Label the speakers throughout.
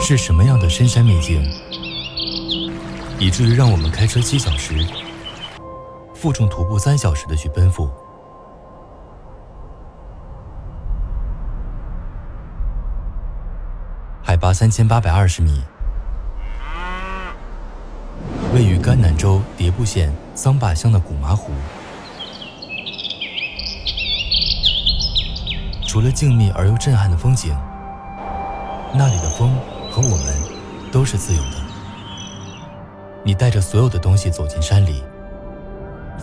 Speaker 1: 是什么样的深山秘境，以至于让我们开车7小时，负重徒步3小时的去奔赴？海拔3820米，位于甘南州迭部县桑坝乡的古麻湖，除了静谧而又震撼的风景，那里的风和我们都是自由的。你带着所有的东西走进山里，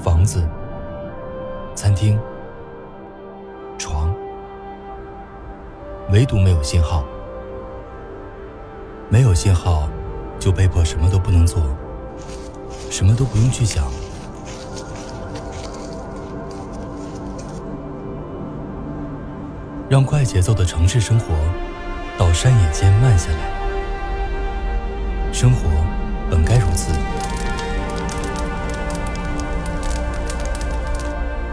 Speaker 1: 房子、餐厅、床，唯独没有信号。没有信号，就被迫什么都不能做，什么都不用去想。让快节奏的城市生活到山野间慢下来。生活本该如此。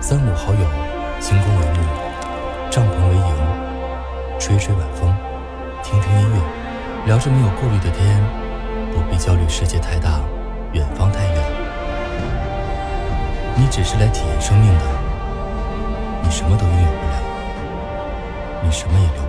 Speaker 1: 3五好友，行宫为幕，帐篷为营，吹吹晚风，听听音乐，聊着没有顾虑的天，不必焦虑世界太大，远方太远。你只是来体验生命的，你什么都拥有不了，你什么也留